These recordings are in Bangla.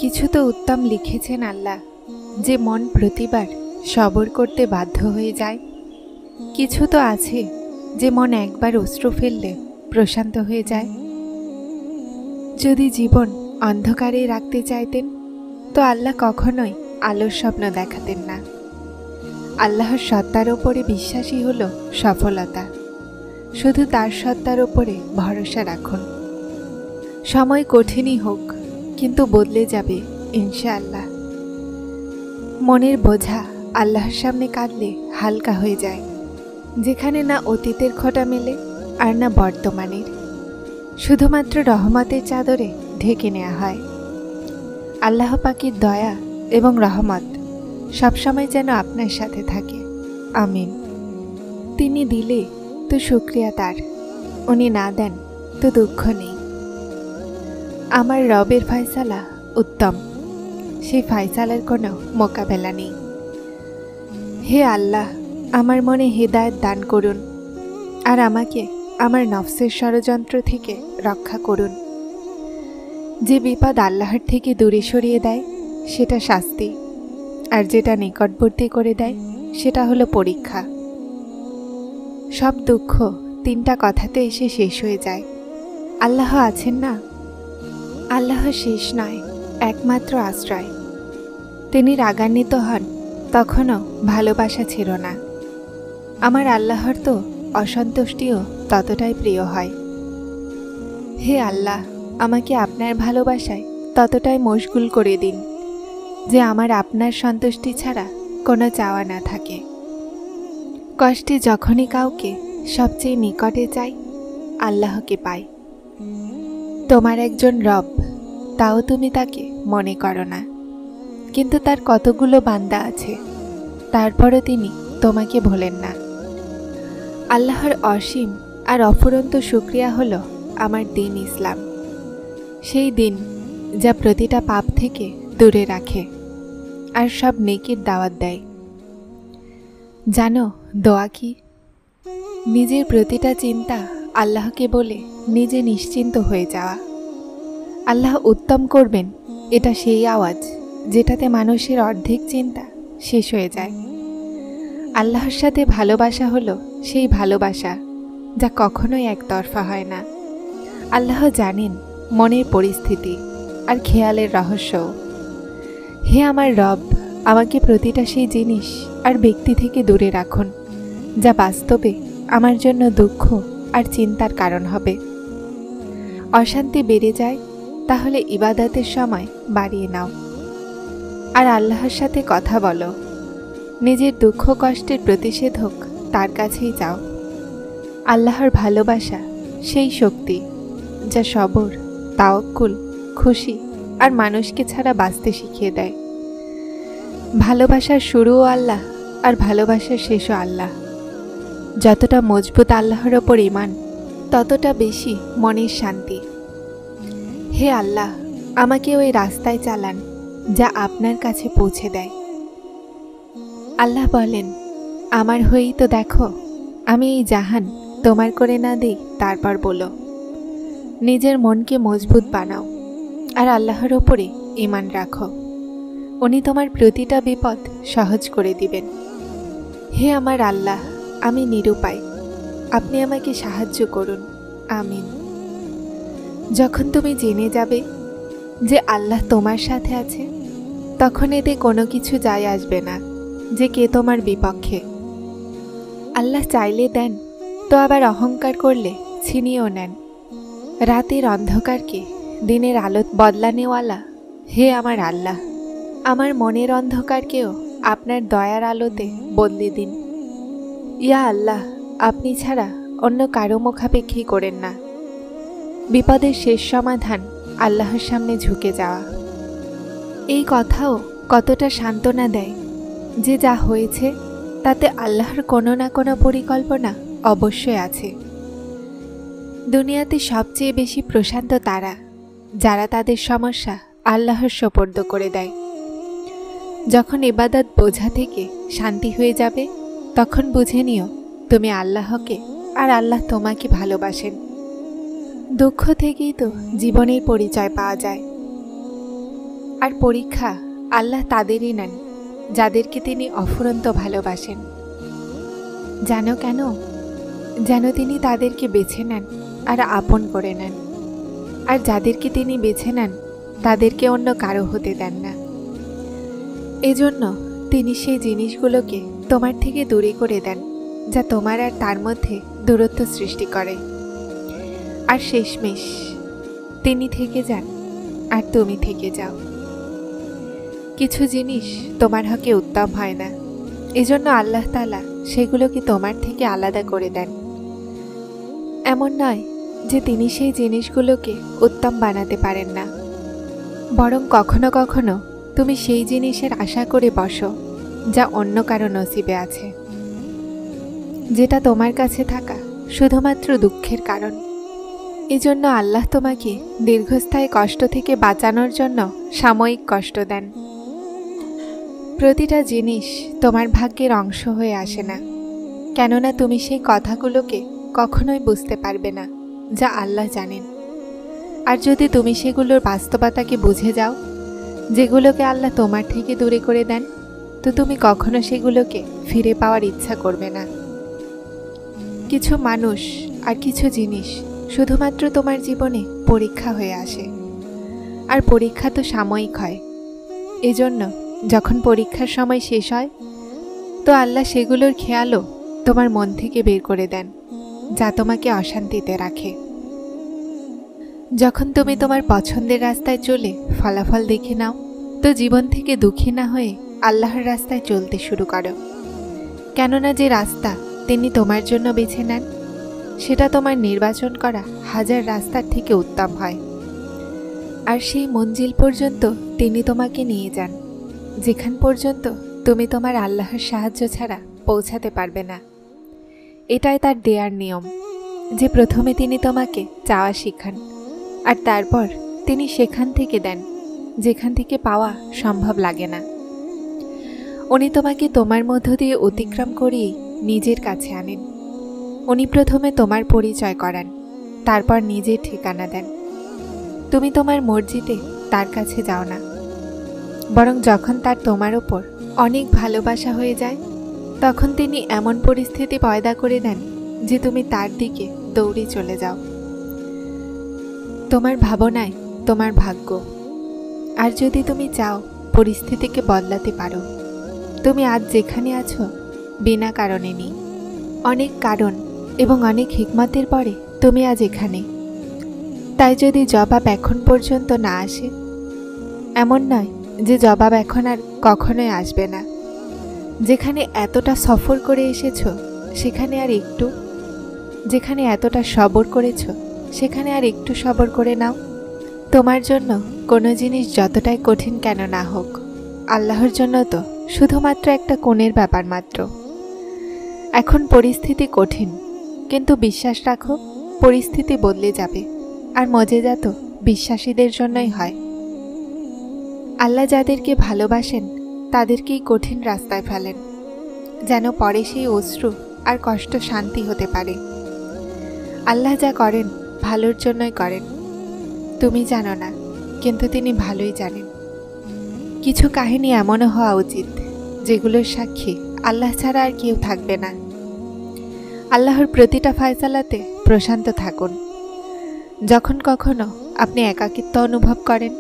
কিছু তো উত্তম লিখেছেন আল্লাহ, যে মন প্রতিবার সবর করতে বাধ্য হয়ে যায়। কিছু তো আছে যে মন একবার অশ্রু ফেললে প্রশান্ত হয়ে যায়। যদি জীবন অন্ধকারে রাখতে চাইতেন তো আল্লাহ কখনোই আলোর স্বপ্ন দেখাতেন না। আল্লাহর সত্তার ওপরে বিশ্বাসী হলো সফলতা। শুধু তার সত্তার ওপরে ভরসা রাখুন। সময় কঠিনই হোক, কিন্তু বদলে যাবে ইনশাআল্লাহ। মনের বোঝা আল্লাহর সামনে কাঁদলে হালকা হয়ে যায়, যেখানে না অতীতের খোঁটা মেলে আর না বর্তমানের। শুধুমাত্র রহমতের চাদরে ঢেকে নেওয়া হয়। আল্লাহ পাকের দয়া এবং রহমত সবসময় যেন আপনার সাথে থাকে। আমিন। তিনি দিলে তো শুকরিয়া তার, উনি না দেন তো দুঃখ নেই। আমার রবের ফয়সালা উত্তম, সেই ফয়সালার কোনো মোকাবেলা নেই। হে আল্লাহ, আমার মনে হেদায়েত দান করুন, আর আমাকে আমার নফসের ষড়যন্ত্র থেকে রক্ষা করুন। যে বিপদ আল্লাহর থেকে দূরে সরিয়ে দেয় সেটা শাস্তি, আর যেটা নিকটবর্তী করে দেয় সেটা হলো পরীক্ষা। সব দুঃখ তিনটা কথাতে এসে শেষ হয়ে যায়। আল্লাহ আছেন না, আল্লাহ শেষ নয়, একমাত্র আশ্রয়। তিনি রাগান্বিত হন তখনও ভালোবাসা ছিল না। আমার আল্লাহর তো অসন্তুষ্টিও ততটাই প্রিয় হয়। হে আল্লাহ, আমাকে আপনার ভালোবাসায় ততটাই মশগুল করে দিন যে আমার আপনার সন্তুষ্টি ছাড়া কোনো চাওয়া না থাকে। কষ্টে যখনই কাউকে সবচেয়ে নিকটে চাই, আল্লাহকে পাই। তোমার একজন রব, তাও তুমি তাকে মনে করো না, কিন্তু তার কতগুলো বান্দা আছে, তারপরও তিনি তোমাকে ভোলেন না। আল্লাহর অসীম আর অফুরন্ত শুকরিয়া হলো আমার দিন ইসলাম, সেই দিন যা প্রতিটা পাপ থেকে দূরে রাখে আর সব নেকির দাওয়াত দেয়। জানো দোয়া কি? নিজের প্রতিটা চিন্তা আল্লাহকে বলে নিজে নিশ্চিন্ত হয়ে যাওয়া। আল্লাহ উত্তম করবেন, এটা সেই আওয়াজ যেটাতে মানুষের অর্ধেক চিন্তা শেষ হয়ে যায়। আল্লাহর সাথে ভালোবাসা হলো সেই ভালোবাসা যা কখনোই একতরফা হয় না। আল্লাহ জানেন মনের পরিস্থিতি আর খেয়ালের রহস্যও। হে আমার রব, আমাকে প্রতিটা সেই জিনিস আর ব্যক্তি থেকে দূরে রাখুন যা বাস্তবে আমার জন্য দুঃখ আর চিন্তার কারণ হবে। অশান্তি বেড়ে যায়, তাহলে ইবাদতের সময় বাড়িয়ে নাও আর আল্লাহর সাথে কথা বলো। নিজের দুঃখ কষ্টের প্রতিষেধক তার কাছেই যাও। আল্লাহর ভালোবাসা সেই শক্তি যা সবর, তাওয়াক্কুল, খুশি আর মানুষকে ছাড়া বাঁচতে শিখিয়ে দেয়। ভালোবাসার শুরুও আল্লাহ আর ভালোবাসার শেষও আল্লাহ। যতটা মজবুত আল্লাহর ওপর ঈমান, ততটা বেশি মনের শান্তি। হে আল্লাহ, আমাকে ওই রাস্তায় চালান যা আপনার কাছে পৌঁছে দেয়। আল্লাহ বলেন, আমার হয়েই তো দেখো, আমি এই জাহান তোমার করে না দিই তারপর বলো। নিজের মনকে মজবুত বানাও আর আল্লাহর ওপরে ঈমান রাখো। উনি তোমার প্রতিটা বিপদ সহজ করে দিবেন। হে আমার আল্লাহ, আমি নিরুপায়, আপনি আমাকে সাহায্য করুন। আমিন। যখন তুমি জেনে যাবে যে আল্লাহ তোমার সাথে আছে, তখন এতে কোনো কিছু যায় আসবে না যে কে তোমার বিপক্ষে। আল্লাহ চাইলে দেন, তো আবার অহংকার করলে ছিনিয়েও নেন। রাতের অন্ধকারকে দিনের আলো বদলানেওয়ালা হে আমার আল্লাহ, আমার মনের অন্ধকারকেও আপনার দয়ার আলোতে বদলে দিন। ইয়া আল্লাহ, আপনি ছাড়া অন্য কারো মুখাপেক্ষী করেন না। বিপদের শেষ সমাধান আল্লাহর সামনে ঝুঁকে যাওয়া। এই কথাও কতটা সান্ত্বনা দেয় যে যা হয়েছে তাতে আল্লাহর কোনো না কোনো পরিকল্পনা অবশ্যই আছে। দুনিয়াতে সবচেয়ে বেশি প্রশান্ত তারা, যারা তাদের সমস্যা আল্লাহর সোপর্দ করে দেয়। যখন ইবাদত বোঝা থেকে শান্তি হয়ে যাবে, তখন বুঝে নিও তুমি আল্লাহকে আর আল্লাহ তোমাকে ভালোবাসেন। দুঃখ থেকেই তো জীবনের পরিচয় পাওয়া যায়। আর পরীক্ষা আল্লাহ তাদেরই নেন যাদেরকে তিনি অফুরন্ত ভালোবাসেন। জানো কেন? যেন তিনি তাদেরকে বেছে নেন আর আপন করে নেন, আর যাদেরকে তিনি বেছে নেন তাদেরকে অন্য কারো হতে দেন না। এজন্য তিনি সেই জিনিসগুলোকে তোমার থেকে দূরে করে দেন যা তোমার আর তার মধ্যে দূরত্ব সৃষ্টি করে। আর শেষমেশ তিনি থেকে যান আর তুমি থেকে যাও। কিছু জিনিস তোমার হকে উত্তম হয় না, এজন্য আল্লাহ তাআলা সেগুলোকে তোমার থেকে আলাদা করে দেন। এমন নয় যে তিনি সেই জিনিসগুলোকে উত্তম বানাতে পারেন না, বরং কখনো কখনো তুমি সেই জিনিসের আশা করে বসো যা অন্য কারো নসিবে আছে, যেটা তোমার কাছে থাকা শুধুমাত্র দুঃখের কারণ। এজন্য আল্লাহ তোমাকে দীর্ঘস্থায়ী কষ্ট থেকে বাঁচানোর জন্য সাময়িক কষ্ট দেন। প্রতিটা জিনিস তোমার ভাগ্যের অংশ হয়ে আসে না, কেননা তুমি সেই কথাগুলোকে কখনোই বুঝতে পারবে না যা আল্লাহ জানেন। আর যদি তুমি সেগুলোর বাস্তবতাকে বুঝে যাও, যেগুলোকে আল্লাহ তোমার থেকে দূরে করে দেন, তো তুমি কখনো সেগুলোকে ফিরে পাওয়ার ইচ্ছা করবে না। কিছু মানুষ আর কিছু জিনিস শুধুমাত্র তোমার জীবনে পরীক্ষা হয়ে আসে, আর পরীক্ষা তো সাময়িক হয়। এজন্য যখন পরীক্ষার সময় শেষ হয়, তো আল্লাহ সেগুলোর খেয়ালও তোমার মন থেকে বের করে দেন, যা তোমাকে অশান্তিতে রাখে। যখন তুমি তোমার পছন্দের রাস্তায় চলে ফলাফল দেখে নাও, তো জীবন থেকে দুঃখী না হয়ে আল্লাহর রাস্তায় চলতে শুরু করো, কেননা যে রাস্তা তিনি তোমার জন্য বেছে নেন সেটা তোমার নির্বাচন করা হাজার রাস্তার থেকে উত্তম হয়। আর সেই মঞ্জিল পর্যন্ত তিনি তোমাকে নিয়ে যান, যেখান পর্যন্ত তুমি তোমার আল্লাহর সাহায্য ছাড়া পৌঁছাতে পারবে না। এটাই তার দেয়ার নিয়ম, যে প্রথমে তিনি তোমাকে চাওয়া শিখান, আর তারপর তিনি সেখান থেকে দেন যেখান থেকে পাওয়া সম্ভব লাগে না। উনি তোমাকে তোমার মধ্য দিয়ে অতিক্রম করিয়েই নিজের কাছে আনেন। উনি প্রথমে তোমার পরিচয় করান, তারপর নিজের ঠিকানা দেন। তুমি তোমার মর্জিতে তার কাছে যাও না, বরং যখন তার তোমার ওপর অনেক ভালোবাসা হয়ে যায়, তখন তিনি এমন পরিস্থিতি পয়দা করে দেন যে তুমি তার দিকে দৌড়ে চলে যাও। তোমার ভাবনায় তোমার ভাগ্য। আর যদি তুমি চাও পরিস্থিতিকে বদলাতে পারো, তুমি আজ যেখানে আছো বিনা কারণে নেই, অনেক কারণ এবং অনেক হিকমতের পরে তুমি আজ এখানে। তাই যদি জবাব এখন পর্যন্ত না আসে, এমন নয় যে জবাব এখন আর কখনোই আসবে না। যেখানে এতটা সফর করে এসেছো সেখানে আর একটু, যেখানে এতটা সবর করেছো সেখানে আর একটু সবর করে নাও। তোমার জন্য কোনো জিনিস যতটাই কঠিন কেন না হোক, আল্লাহর জন্য তো শুধুমাত্র একটা কোণের ব্যাপার মাত্র। এখন পরিস্থিতি কঠিন, কিন্তু বিশ্বাস রাখো পরিস্থিতি বদলে যাবে, আর মজেজা তো বিশ্বাসীদের জন্যই হয়। আল্লাহ যাদেরকে ভালোবাসেন তাদেরকেই কঠিন রাস্তায় ফেলেন, যেন পরে সেই অশ্রু আর কষ্ট শান্তি হতে পারে। আল্লাহ যা করেন ভালোর জন্যই করেন। তুমি জানো না, কিন্তু তিনি ভালোই জানেন। কিছু কাহিনী এমনও হওয়া উচিত যেগুলোর সাক্ষী আল্লাহ ছাড়া আর কেউ থাকবে না। আল্লাহর প্রতিটা ফয়সালাতে প্রশান্ত থাকুন। যখন কখনো আপনি একাকিত্ব অনুভব করেন,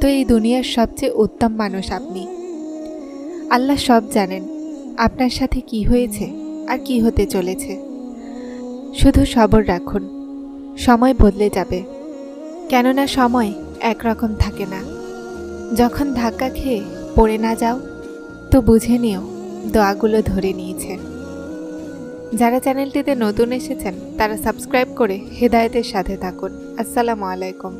তো এই দুনিয়ার সবচেয়ে উত্তম মানুষ আপনি। আল্লাহ সব জানেন আপনার সাথে কি হয়েছে আর কি হতে চলেছে। শুধু সবর রাখুন, সময় বদলে যাবে, কেননা সময় একরকম থাকে না। যখন ধাক্কা খেয়ে পড়ে না যাও, তো বুঝে নিও দোয়াগুলো ধরে নিয়েছে। যারা চ্যানেলটিতে নতুন এসেছেন তারা সাবস্ক্রাইব করে হেদায়েতের সাথে থাকুন। আসসালামু আলাইকুম।